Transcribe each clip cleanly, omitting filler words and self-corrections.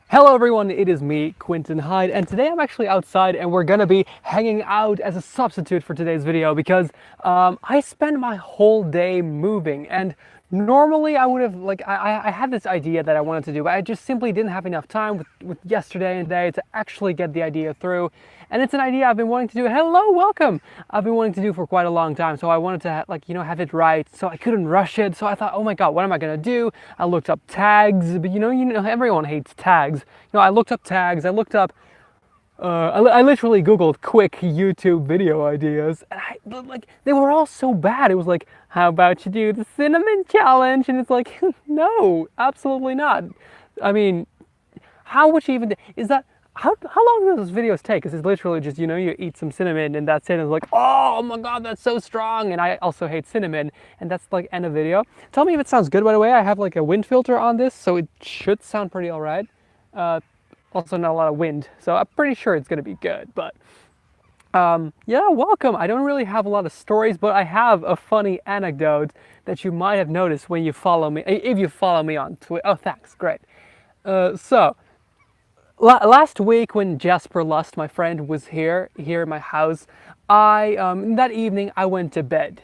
Hello everyone, it is me, Quinten Hyde, and today I'm actually outside and we're gonna be hanging out as a substitute for today's video because I spend my whole day moving, and normally I would have, I had this idea that I wanted to do, but I just simply didn't have enough time with yesterday and today to actually get the idea through. And it's an idea I've been wanting to do. Hello, welcome! I've been wanting to do for quite a long time, so I wanted to have it right, so I couldn't rush it. So I thought, oh my god, what am I gonna do? I looked up tags, but everyone hates tags. I looked up tags. I looked up. I literally googled quick YouTube video ideas, and they were all so bad. It was like, how about you do the cinnamon challenge? And it's like, no, absolutely not. I mean, how would you even? Is that how long do those videos take? Because it's literally just you eat some cinnamon and that's it. And it's like, oh my god, that's so strong. And I also hate cinnamon, and that's like end of video. Tell me if it sounds good. By the way, I have like a wind filter on this, so it should sound pretty alright. Also not a lot of wind, so I'm pretty sure it's gonna be good. But yeah, welcome. I don't really have a lot of stories, but I have a funny anecdote that you might have noticed when you follow me, if you follow me on Twitter. Oh, thanks, great. So last week when Jasper Lust, my friend, was here at my house, I that evening I went to bed.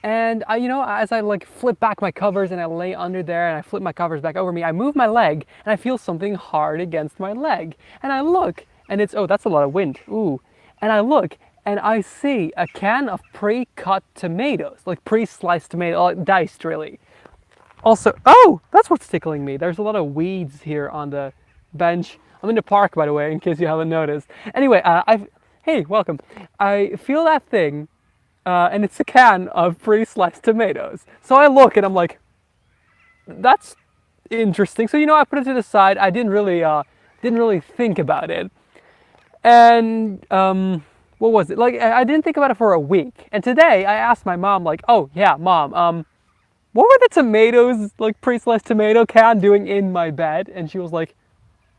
And as I like flip back my covers and I lay under there and I flip my covers back over me, I move my leg and I feel something hard against my leg. And I look and it's, oh, that's a lot of wind. Ooh. And I look and I see a can of pre-cut tomatoes, like pre-sliced tomato, like diced really. Also, oh, that's what's tickling me. There's a lot of weeds here on the bench. I'm in the park, by the way, in case you haven't noticed. Anyway, hey, welcome. I feel that thing, and it's a can of pre-sliced tomatoes. So I look and I'm like, that's interesting. So I put it to the side. I didn't really think about it. And what was it? Like I didn't think about it for a week. And today I asked my mom, like, oh yeah, mom, what were the tomatoes, like pre-sliced tomato can, doing in my bed? And she was like,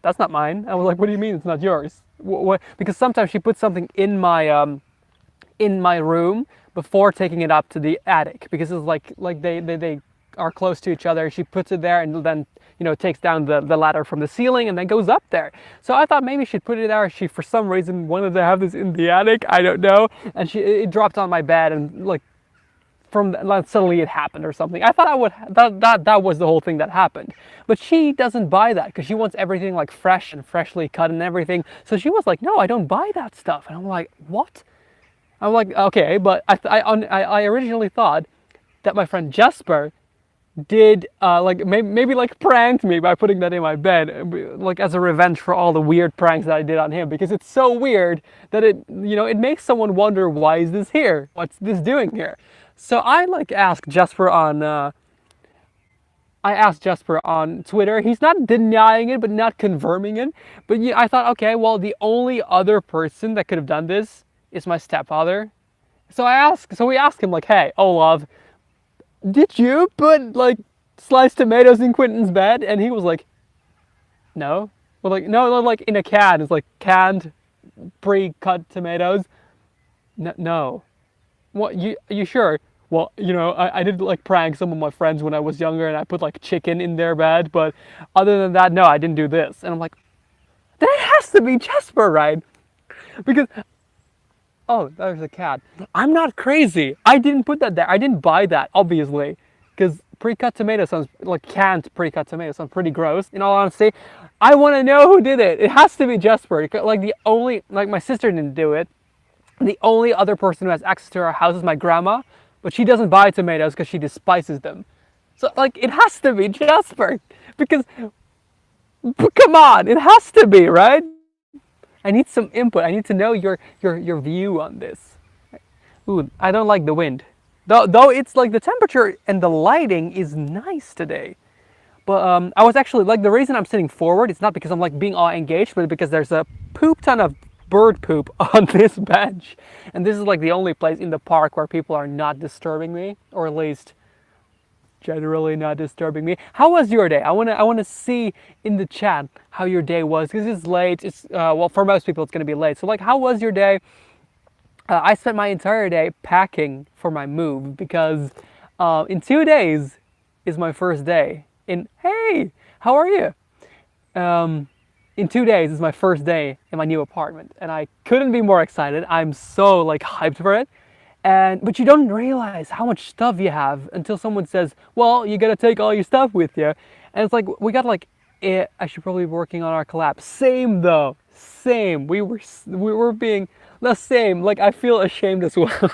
that's not mine. I was like, what do you mean it's not yours? What? Because sometimes she puts something in my room before taking it up to the attic, because it's like they are close to each other. She puts it there and then takes down the ladder from the ceiling and then goes up there. So I thought maybe she'd put it there. She for some reason wanted to have this in the attic. I don't know. And it dropped on my bed, and like suddenly it happened or something. I thought that was the whole thing that happened. But she doesn't buy that because she wants everything like fresh and freshly cut and everything. So she was like, no, I don't buy that stuff. And I'm like, what? I'm like, okay, but I originally thought that my friend Jesper did like maybe like pranked me by putting that in my bed, like as a revenge for all the weird pranks that I did on him, because it's so weird that it makes someone wonder, why is this here? What's this doing here? So I asked Jesper on Twitter. He's not denying it, but not confirming it. But I thought, okay, well, the only other person that could have done this is my stepfather. So we asked him, like, hey, Olaf, did you put like sliced tomatoes in Quinten's bed? And he was like, no. Well, like, no, like in a can. It's like canned, pre-cut tomatoes. No. What? You sure? Well, I did like prank some of my friends when I was younger, and I put like chicken in their bed. But other than that, no, I didn't do this. And I'm like, that has to be Jesper, right? Because, oh, there's a cat. I'm not crazy. I didn't put that there. I didn't buy that, obviously, because pre-cut tomato sounds like canned pre-cut tomato sounds pretty gross. In all honesty, I want to know who did it. It has to be Jesper. Like my sister didn't do it. The only other person who has access to our house is my grandma, but she doesn't buy tomatoes because she despises them. So like it has to be Jasper, because come on, it has to be, right? I need some input. I need to know your view on this. Ooh, I don't like the wind. Though it's like the temperature and the lighting is nice today. But I was actually like, the reason I'm sitting forward, it's not because I'm like being all engaged, but because there's a poop ton of bird poop on this bench, and this is like the only place in the park where people are not disturbing me, or at least generally not disturbing me. How was your day? I wanna see in the chat how your day was, because it's late. It's well, for most people it's gonna be late. So like, how was your day? I spent my entire day packing for my move, because in 2 days is my first day. Hey, how are you? in 2 days is my first day in my new apartment, and I couldn't be more excited. I'm so like hyped for it. But you don't realize how much stuff you have until someone says, "Well, you gotta take all your stuff with you." And it's like we got like, I should probably be working on our collab. Same though, same. We were being the same. Like I feel ashamed as well.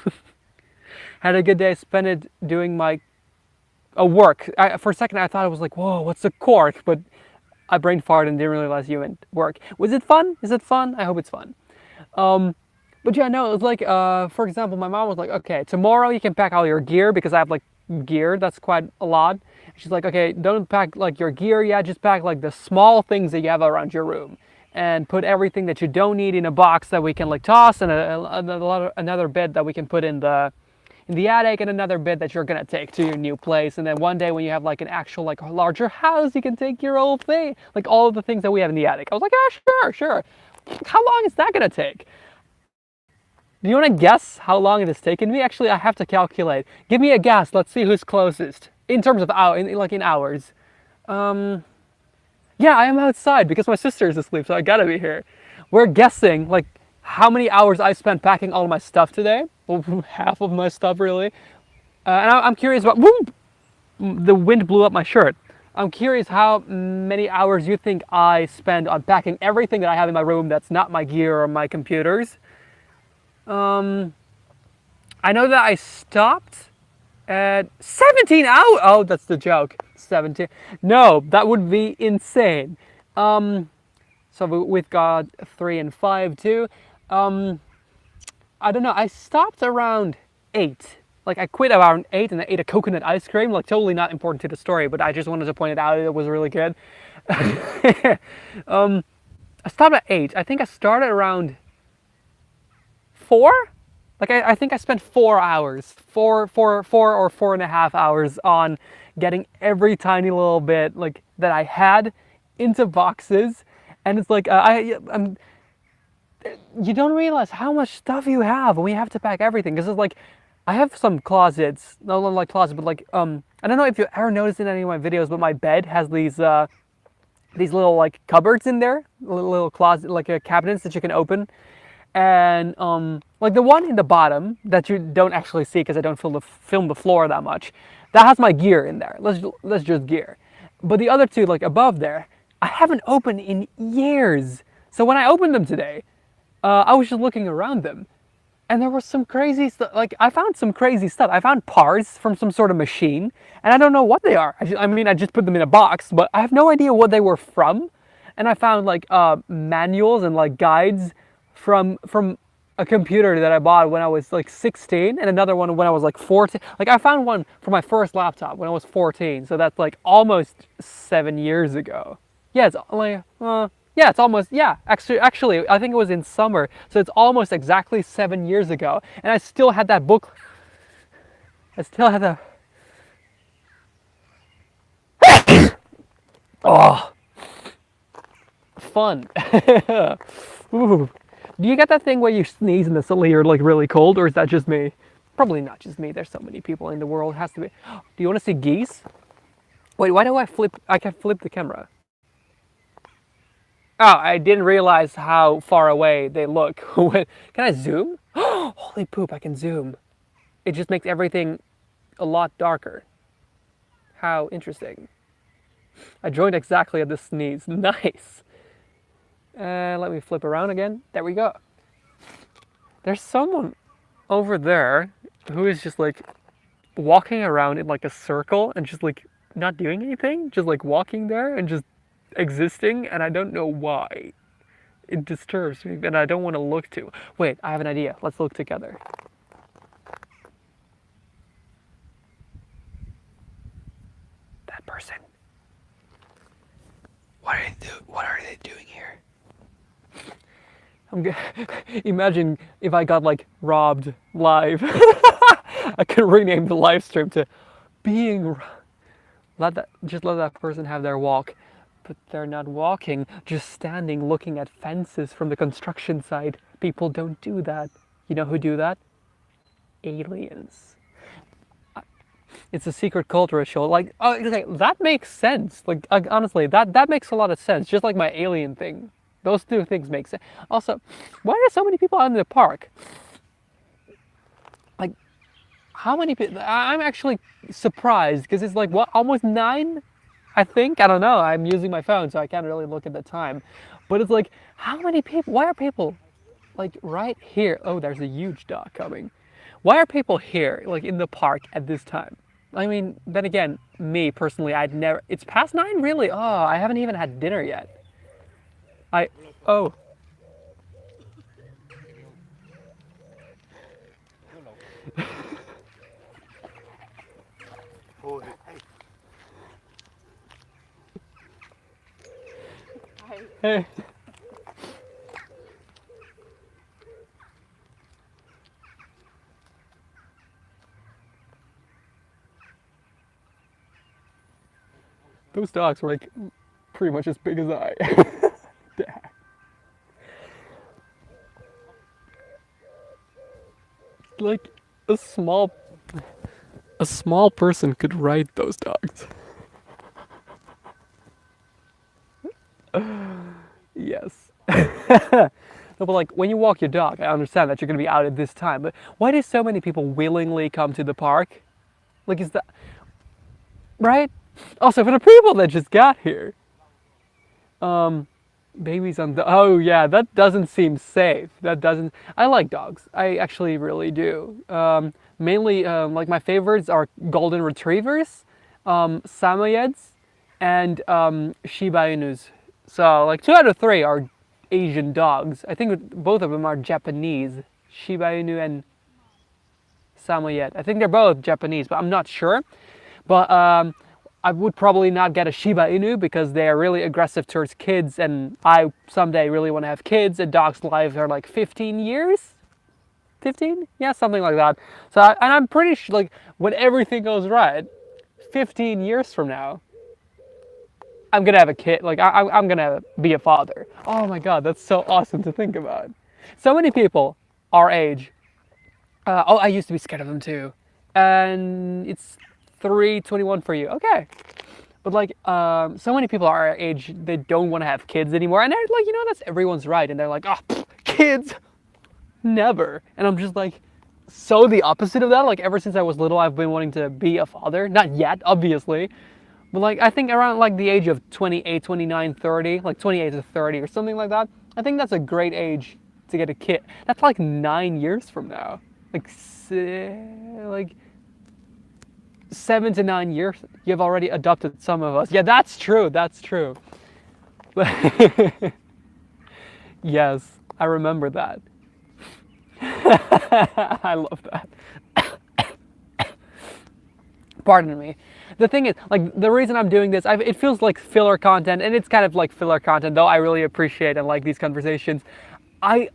Had a good day. Spent it doing my work. For a second, I thought it was like, "Whoa, what's a cork?" But I brain farted and didn't realize you meant work. Was it fun? Is it fun? I hope it's fun. But yeah, no, it was like, for example, my mom was like, okay, tomorrow you can pack all your gear because I have like gear, that's quite a lot. She's like, okay, don't pack like your gear yet, just pack like the small things that you have around your room and put everything that you don't need in a box that we can like toss and another bit that we can put in the attic and another bit that you're gonna take to your new place. And then one day when you have like an actual like larger house, you can take your old thing, like all of the things that we have in the attic. I was like, ah, sure. How long is that gonna take? Do you want to guess how long it has taken me? Actually, I have to calculate. Give me a guess. Let's see who's closest in terms of in hours. Yeah, I am outside because my sister is asleep, so I gotta be here. We're guessing like how many hours I spent packing all my stuff today. Well, half of my stuff really. And I'm curious about. Whoop, the wind blew up my shirt. I'm curious how many hours you think I spend on packing everything that I have in my room that's not my gear or my computers. I know that I stopped at 17 hours. Oh, that's the joke. 17. No, that would be insane. So we've got 3 and 5 too. I don't know. I stopped around 8. Like I quit around 8 and I ate a coconut ice cream. Like totally not important to the story, but I just wanted to point it out. It was really good. I stopped at 8. I think I started around 4. Like I think I spent 4 hours, four or 4.5 hours on getting every tiny little bit like that I had into boxes, and it's like you don't realize how much stuff you have when you have to pack everything. Because it's like I have some closets, not like closets, but like I don't know if you ever noticed in any of my videos, but my bed has these little like cupboards in there, little closet like cabinets that you can open. And like the one in the bottom that you don't actually see because I don't film the floor that much, that has my gear in there. Let's just gear. But the other two, like above there, I haven't opened in years. So when I opened them today, I was just looking around them, and there was some crazy stuff. Like I found some crazy stuff. I found parts from some sort of machine, and I don't know what they are. I just put them in a box, but I have no idea what they were from. And I found like manuals and like guides from a computer that I bought when I was like 16 and another one when I was like 14. Like I found one for my first laptop when I was 14, so that's like almost 7 years ago. Yeah, it's like yeah, it's almost, yeah, actually I think it was in summer, so it's almost exactly 7 years ago, and I still had that book. I still had that. Oh, fun. Ooh. Do you get that thing where you sneeze and suddenly you're like really cold, or is that just me? Probably not just me. There's so many people in the world. It has to be. Do you want to see geese? Wait, why do I flip? I can flip the camera. Oh, I didn't realize how far away they look. Can I zoom? Holy poop, I can zoom. It just makes everything a lot darker. How interesting. I joined exactly at the sneeze. Nice. Let me flip around again. There we go. There's someone over there who is just like walking around in like a circle and just like not doing anything, just like walking there and just existing, and I don't know why. It disturbs me, and I don't want to look too. Wait, I have an idea. Let's look together. That person. What are they doing here? Imagine if I got like robbed live. I could rename the live stream to being. Let that person have their walk, but they're not walking, just standing looking at fences from the construction site. People don't do that. You know who do that? Aliens. it's a secret culture show. Like, oh, okay, that makes sense. Like, honestly, that makes a lot of sense. Just like my alien thing, those two things make sense. Also, why are so many people out in the park? Like, how many people? I'm actually surprised because it's like what, almost 9, I think. I don't know. I'm using my phone, so I can't really look at the time. But it's like, how many people? Why are people like right here? Oh, there's a huge dog coming. Why are people here, like in the park at this time? I mean, then again, me personally, I'd never. It's past 9, really? Oh, I haven't even had dinner yet. I. Oh. Hey. Those dogs were like pretty much as big as I. Like a small person could ride those dogs. Yes. No, but like when you walk your dog, I understand that you're gonna be out at this time, but why do so many people willingly come to the park? Like, is that right? Also, for the people that just got here, babies on the. Oh yeah, that doesn't seem safe. That doesn't. I like dogs. I actually really do. Mainly, like my favorites are golden retrievers, samoyeds, and Shiba Inus. So like 2 out of 3 are Asian dogs. I think both of them are Japanese. Shiba Inu and Samoyed. I think they're both Japanese, but I'm not sure. But I would probably not get a Shiba Inu because they are really aggressive towards kids, and I someday really want to have kids. And dogs' lives are like 15 years. 15? Yeah, something like that. So, and I'm pretty sure, like, when everything goes right, 15 years from now, I'm gonna have a kid. Like, I'm gonna be a father. Oh my God, that's so awesome to think about. So many people our age. Oh, I used to be scared of them too. And it's 3:21 for you. Okay. But like, so many people our age, they don't want to have kids anymore. And they're like, that's everyone's right. And they're like, oh, pff, kids, never. And I'm just like, so the opposite of that. Like, ever since I was little, I've been wanting to be a father. Not yet, obviously. But like, I think around like the age of 28, 29, 30, like 28 to 30 or something like that. I think that's a great age to get a kid. That's like 9 years from now. Like 7 to 9 years, you've already adopted some of us. Yeah, that's true. That's true. Yes, I remember that. I love that. Pardon me. The thing is, like, the reason I'm doing this, it feels like filler content, and it's kind of like filler content, though I really appreciate and like these conversations. I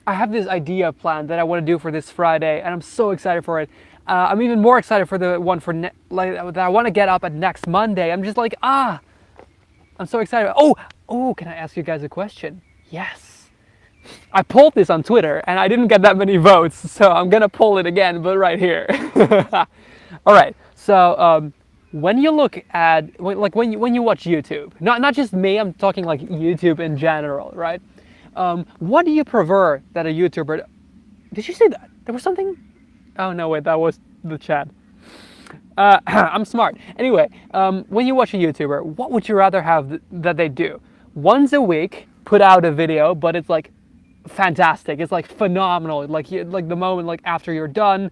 have this idea planned that I want to do for this Friday, and I'm so excited for it. I'm even more excited for the one for that I want to get up at next Monday. I'm just like, I'm so excited. Oh, can I ask you guys a question? Yes. I polled this on Twitter, and I didn't get that many votes, so I'm gonna poll it again, but right here. All right. So when you look at when you watch YouTube, not just me, I'm talking like YouTube in general, right? What do you prefer that a YouTuber? Did you say that? There was something? Oh no, wait, that was the chat. I'm smart. Anyway, when you watch a YouTuber, what would you rather have that they do? Once a week, put out a video, but it's like fantastic. It's like phenomenal. Like the moment like after you're done,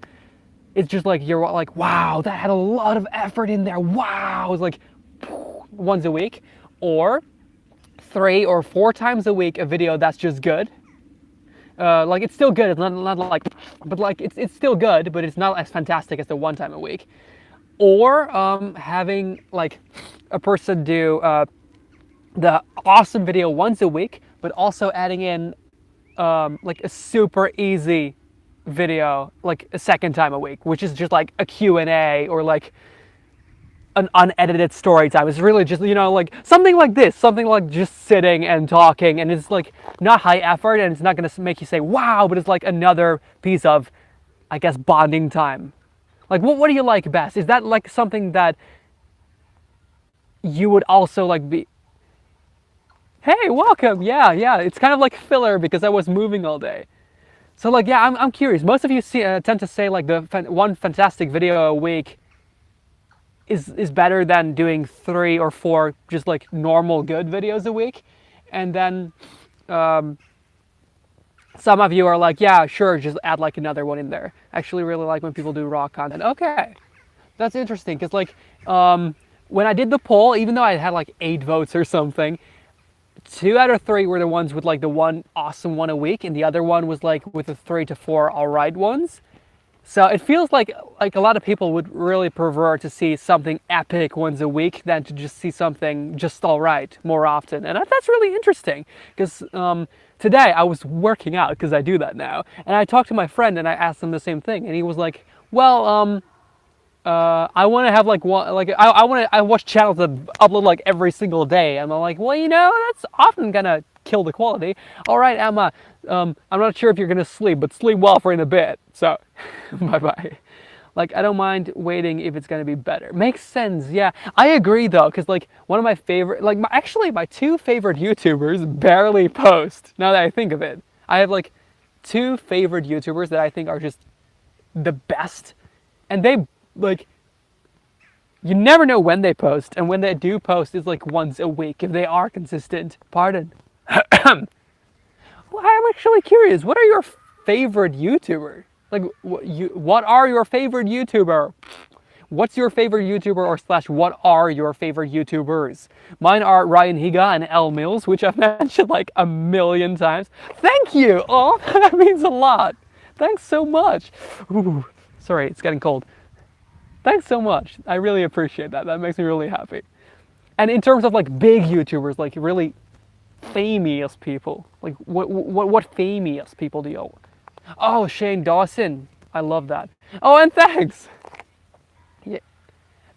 it's just like you're like, wow, that had a lot of effort in there. Wow, it's like once a week, or 3 or 4 times a week a video that's just good. Like it's still good. It's not like, but like it's still good, but it's not as fantastic as the 1 time a week. Or having like a person do the awesome video once a week, but also adding in like a super easy video like a 2nd time a week, which is just like a Q&A or like an unedited story time. It's really just, like something like this, something like just sitting and talking, and it's like not high effort, and it's not going to make you say wow, but it's like another piece of I guess, bonding time? Like, what do you like best? Is that like something that you would also like be? Hey, welcome. Yeah, yeah. It's kind of like filler because I was moving all day. So like, yeah, I'm curious. Most of you tend to say like the one fantastic video a week is better than doing 3 or 4 just like normal good videos a week, and then some of you are like, yeah, sure, just add like another one in there. I actually really like when people do raw content. Okay, that's interesting because like when I did the poll, even though I had like 8 votes or something, 2 out of 3 were the ones with like the one awesome one a week, and the other one was like with the 3 to 4 alright ones. So it feels like a lot of people would really prefer to see something epic once a week than to just see something just alright more often. And that's really interesting because today I was working out because I do that now, and I talked to my friend and I asked him the same thing, and he was like, well, I want to have like one, like I watch channels that upload like every single day, and I'm like, well, that's often gonna kill the quality. All right, Emma, I'm not sure if you're gonna sleep, but sleep well for in a bit. So, bye bye. Like, I don't mind waiting if it's gonna be better. Makes sense, yeah. I agree though, because like one of my favorite, like actually my 2 favorite YouTubers barely post. Now that I think of it, I have like 2 favorite YouTubers that I think are just the best, and they like, you never know when they post, and when they do post, it's like once a week if they are consistent. Pardon. Well, I'm actually curious. What are your favorite YouTuber? Like, what are your favorite YouTuber? What's your favorite YouTuber or slash what are your favorite YouTubers? Mine are Ryan Higa and L Mills, which I've mentioned like a million times. Thank you. Oh, that means a lot. Thanks so much. Ooh, sorry, it's getting cold. Thanks so much. I really appreciate that. That makes me really happy. And in terms of like big YouTubers, like really famous people, like what famous people do you? Oh, Shane Dawson. I love that. Oh, and thanks. Yeah,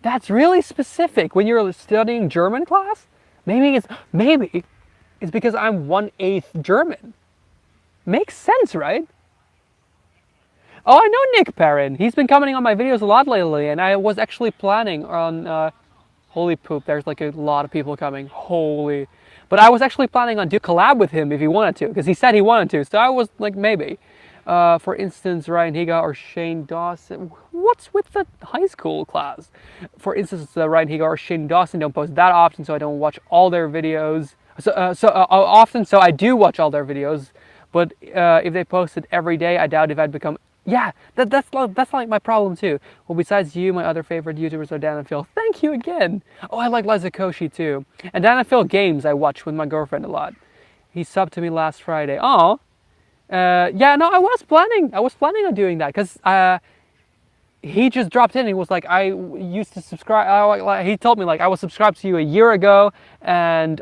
that's really specific. When you're studying German class, maybe it's because I'm 1/8 German. Makes sense, right? Oh, I know Nick Perrin. He's been commenting on my videos a lot lately, and I was actually planning on, holy poop, there's like a lot of people coming, holy. But I was actually planning on doing a collab with him if he wanted to, because he said he wanted to, so I was like, maybe. For instance, Ryan Higa or Shane Dawson. What's with the high school class? For instance, Ryan Higa or Shane Dawson don't post that often, so I don't watch all their videos. Often, so I do watch all their videos, but if they posted every day, I doubt if I'd become. Yeah, that's like my problem too. Well, besides you, my other favorite YouTubers are Dan and Phil. Thank you again. Oh, I like Liza Koshy too. And Dan and Phil games I watch with my girlfriend a lot. He subbed to me last Friday. Oh, yeah, no, I was planning on doing that because he just dropped in. He was like, I used to subscribe. He told me like I was subscribed to you a year ago, and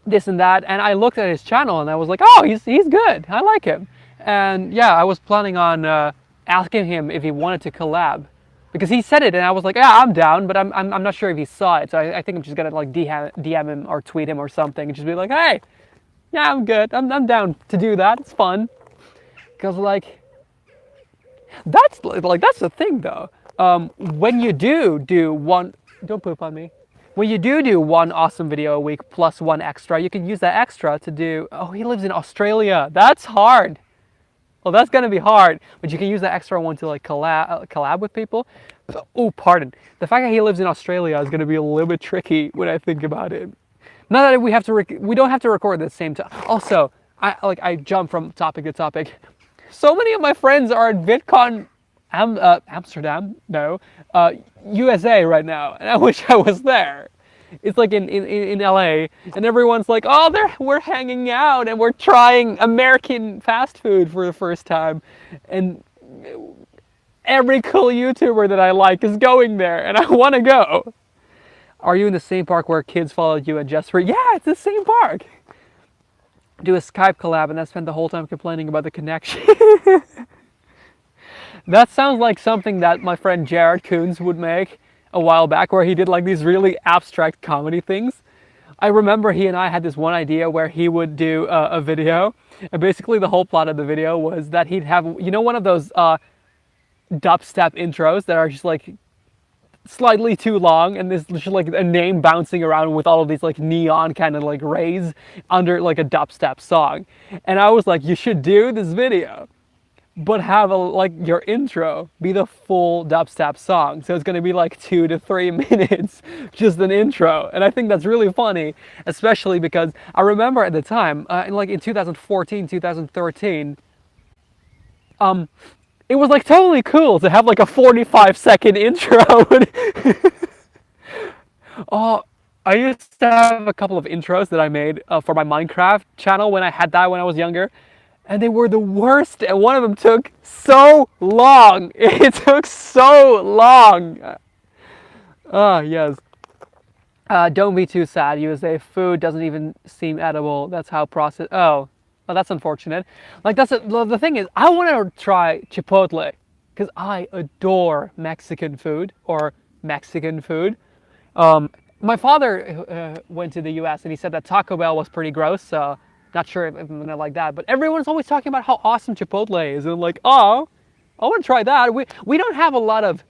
this and that. And I looked at his channel and I was like, oh, he's good. I like him. And yeah, I was planning on asking him if he wanted to collab, because he said it, and I was like, yeah, I'm down, but I'm not sure if he saw it. So I think I'm just gonna like DM him or tweet him or something, and just be like, hey, yeah, I'm good. I'm down to do that. It's fun. Because like that's the thing though. When you do one, don't poop on me. When you do one awesome video a week plus one extra, you can use that extra to do. Oh, he lives in Australia. That's hard. Well, that's gonna be hard, but you can use that extra one to like collab with people. Oh, pardon. The fact that he lives in Australia is gonna be a little bit tricky when I think about it. Not that we don't have to record at the same time. Also, I jump from topic to topic. So many of my friends are at VidCon Amsterdam, no, USA right now, and I wish I was there. It's like in LA, and everyone's like, oh, we're hanging out and we're trying American fast food for the first time, and every cool YouTuber that I like is going there, and I want to go. Are you in the same park where kids followed you and Jesper? Yeah, it's the same park. Do a Skype collab and then spend the whole time complaining about the connection. That sounds like something that my friend Jared Coons would make a while back, where he did like these really abstract comedy things. I remember he and I had this one idea where he would do a video, and basically the whole plot of the video was that he'd have, you know, one of those dubstep intros that are just like slightly too long, and there's just like a name bouncing around with all of these like neon kind of like rays under like a dubstep song. And I was like, you should do this video, but have a, like your intro be the full dubstep song. So it's going to be like 2 to 3 minutes, just an intro. And I think that's really funny, especially because I remember at the time, in 2014, 2013, it was like totally cool to have like a 45-second intro. Oh, I used to have a couple of intros that I made for my Minecraft channel when I had that when I was younger. And they were the worst, and one of them took so long. It took so long. Yes. Don't be too sad, USA. Food doesn't even seem edible. That's how processed. Oh, well, that's unfortunate. Like, the thing is, I want to try Chipotle because I adore Mexican food or Mexican food. My father went to the US and he said that Taco Bell was pretty gross, so not sure if I'm gonna like that. But everyone's always talking about how awesome Chipotle is, and I'm like, oh, I want to try that. We don't have a lot of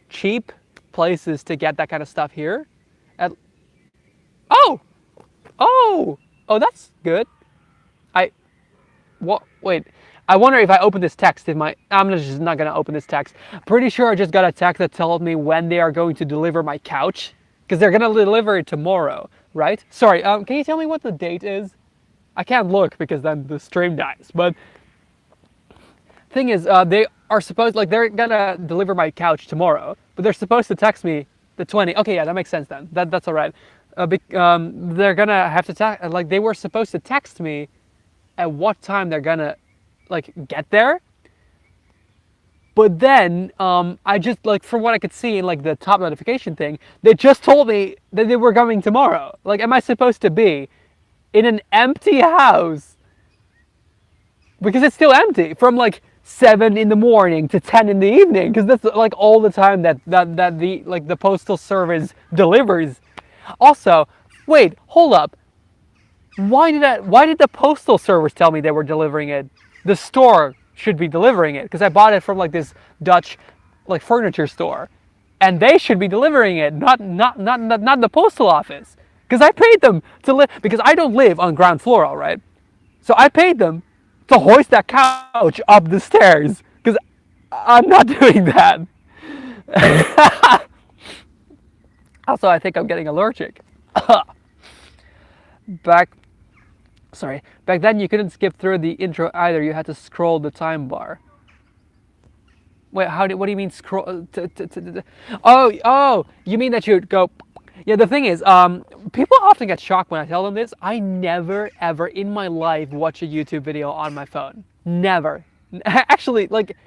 cheap places to get that kind of stuff here. Oh, oh, that's good. Wait. I wonder if I open this text, I'm just not gonna open this text. Pretty sure I just got a text that told me when they are going to deliver my couch, because they're gonna deliver it tomorrow, right? Sorry, can you tell me what the date is? I can't look because then the stream dies. But thing is, they are supposed, like, they're gonna deliver my couch tomorrow, but they're supposed to text me the 20. Okay, yeah, that makes sense then. That's all right. They're gonna have to like, they were supposed to text me at what time they're gonna like get there. But then I just, like, from what I could see in like the top notification thing, they just told me that they were coming tomorrow. Like, am I supposed to be in an empty house? Because it's still empty from like 7 in the morning to 10 in the evening, because that's like all the time that the postal service delivers. Also, wait, hold up. Why did the postal service tell me they were delivering it? The store should be delivering it, because I bought it from like this Dutch like furniture store, and they should be delivering it, not the postal office, because I paid them to live, because I don't live on ground floor, all right? So I paid them to hoist that couch up the stairs, because I'm not doing that. Also, I think I'm getting allergic. Back then you couldn't skip through the intro either. You had to scroll the time bar. Wait, what do you mean scroll? Oh, you mean that you'd go? Yeah, the thing is, people often get shocked when I tell them this. I never, ever in my life watch a YouTube video on my phone. Never. Actually, like,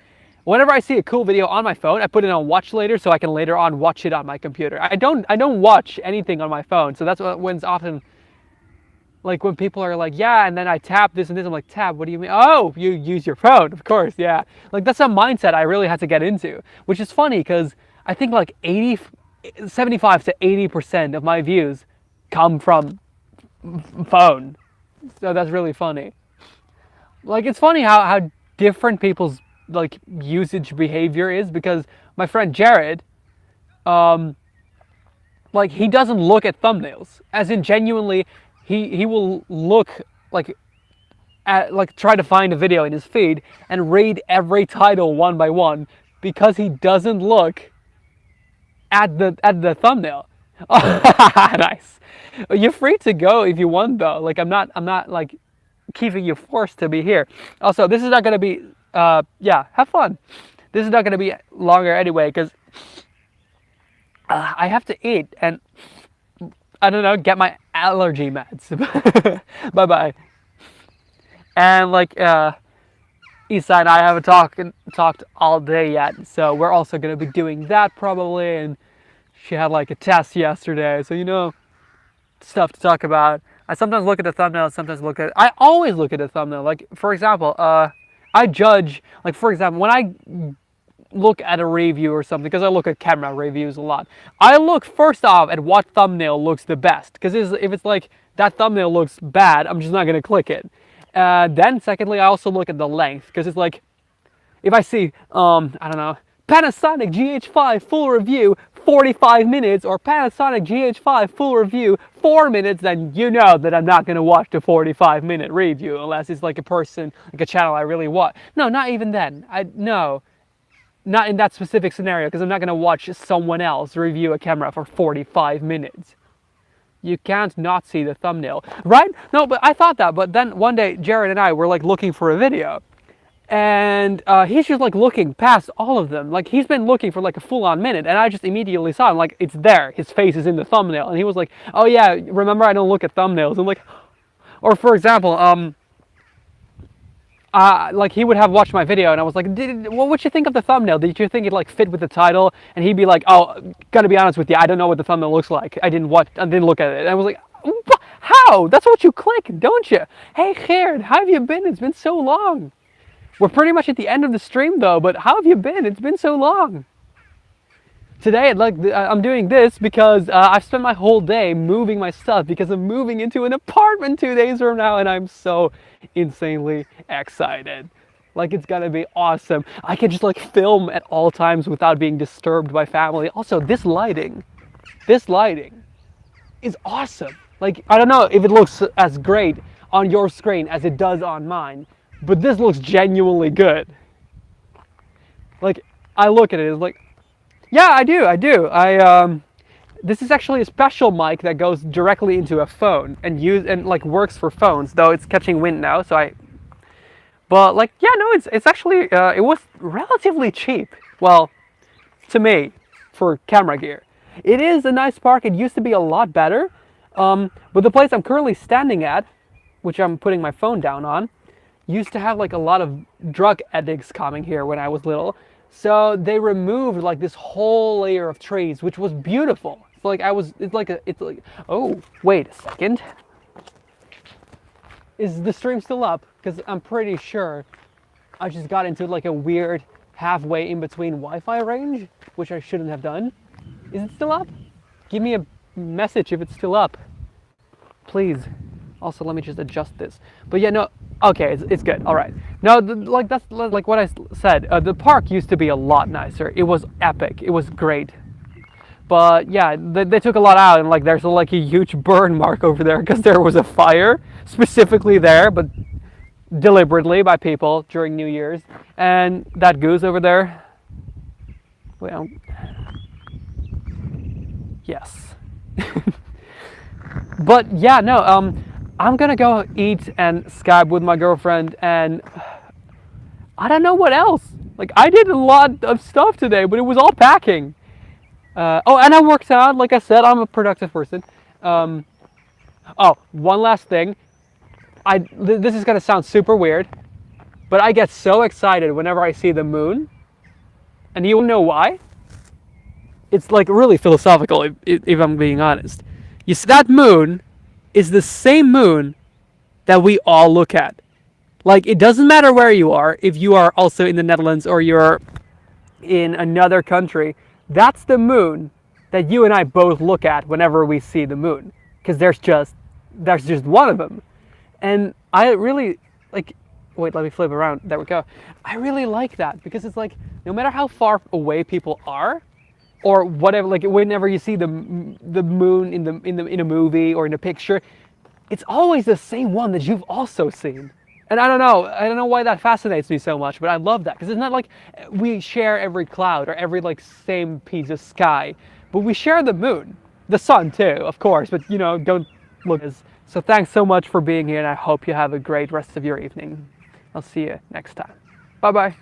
whenever I see a cool video on my phone, I put it on watch later so I can later on watch it on my computer. I don't watch anything on my phone. So that's when it's often, like, when people are like, yeah, and then I tap this and this, I'm like, tap, what do you mean? Oh, you use your phone, of course, yeah. Like, that's a mindset I really had to get into, which is funny because I think like 75 to 80% of my views come from phone. So that's really funny. Like, it's funny how different people's like usage behavior is, because my friend Jared, like, he doesn't look at thumbnails, as in genuinely he will look like at, like, try to find a video in his feed and read every title one by one, because he doesn't look at the thumbnail. Nice. You're free to go if you want though. Like, I'm not like keeping you forced to be here. Also, this is not gonna be yeah, have fun. This is not gonna be longer anyway, because I have to eat and I don't know, get my allergy meds. Bye bye. And like Isa and I haven't talked all day yet, so we're also gonna be doing that probably. And she had like a test yesterday, so, you know, stuff to talk about. I sometimes look at the thumbnail, I always look at the thumbnail. Like, for example, I judge, like, for example, look at a review or something, because I look at camera reviews a lot, I look first off at what thumbnail looks the best. Because if it's like that thumbnail looks bad, I'm just not gonna click it. Then secondly, I also look at the length, because it's like, if I see, I don't know, Panasonic GH5 full review, 45 minutes, or Panasonic GH5 full review, 4 minutes, then you know that I'm not going to watch the 45-minute review unless it's like a person, like a channel I really want. No, not even then. No, not in that specific scenario, because I'm not going to watch someone else review a camera for 45 minutes. You can't not see the thumbnail, right? No, but I thought that, but then one day Jared and I were like looking for a video. And he's just like looking past all of them. Like he's been looking for like a full-on minute, and I just immediately saw him, like, it's there. His face is in the thumbnail, and he was like, "Oh yeah, remember I don't look at thumbnails." I'm like, or for example, like he would have watched my video, and I was like, "What would you think of the thumbnail? Did you think it like fit with the title?" And he'd be like, "Oh, gotta be honest with you, I don't know what the thumbnail looks like. I didn't look at it." And I was like, "How? That's what you click, don't you?" Hey, Hyde, how have you been? It's been so long. We're pretty much at the end of the stream though, but how have you been? It's been so long. Today, I'm doing this because I've spent my whole day moving my stuff, because I'm moving into an apartment 2 days from now, and I'm so insanely excited. Like, it's gonna be awesome. I can just like film at all times without being disturbed by family. Also, this lighting is awesome. Like, I don't know if it looks as great on your screen as it does on mine, but this looks genuinely good. Like, I look at it, it's like, yeah, I do. This is actually a special mic that goes directly into a phone and like works for phones, though it's catching wind now, but like, yeah, no, it's actually, it was relatively cheap. Well, to me, for camera gear. It is a nice park. It used to be a lot better, but the place I'm currently standing at, which I'm putting my phone down on, used to have like a lot of drug addicts coming here when I was little. So they removed like this whole layer of trees, which was beautiful. It's like oh, wait a second. Is the stream still up? Because I'm pretty sure I just got into like a weird halfway in between Wi-Fi range, which I shouldn't have done. Is it still up? Give me a message if it's still up, please. Also, let me just adjust this. But yeah, no, okay, it's good. All right. No, like that's like what I said. The park used to be a lot nicer. It was epic. It was great. But yeah, they took a lot out, and like there's like a huge burn mark over there because there was a fire specifically there, but deliberately by people during New Year's. And that goose over there. Well, yes. But yeah, no. I'm gonna go eat and Skype with my girlfriend, and I don't know what else. Like, I did a lot of stuff today, but it was all packing. Oh, and I worked out. Like I said, I'm a productive person. Oh, one last thing. This is gonna sound super weird, but I get so excited whenever I see the moon, and you know why? It's like really philosophical, if I'm being honest. You see, that moon is the same moon that we all look at. Like, it doesn't matter where you are, if you are also in the Netherlands or you're in another country, that's the moon that you and I both look at whenever we see the moon. Because there's just one of them. And I really, like, wait, let me flip around, there we go. I really like that, because it's like, no matter how far away people are, or whatever, like whenever you see the moon in a movie or in a picture, it's always the same one that you've also seen. And I don't know why that fascinates me so much, but I love that, because it's not like we share every cloud or every like same piece of sky, but we share the moon, the sun too, of course, but you know, don't look as. So thanks so much for being here, and I hope you have a great rest of your evening. I'll see you next time. Bye bye.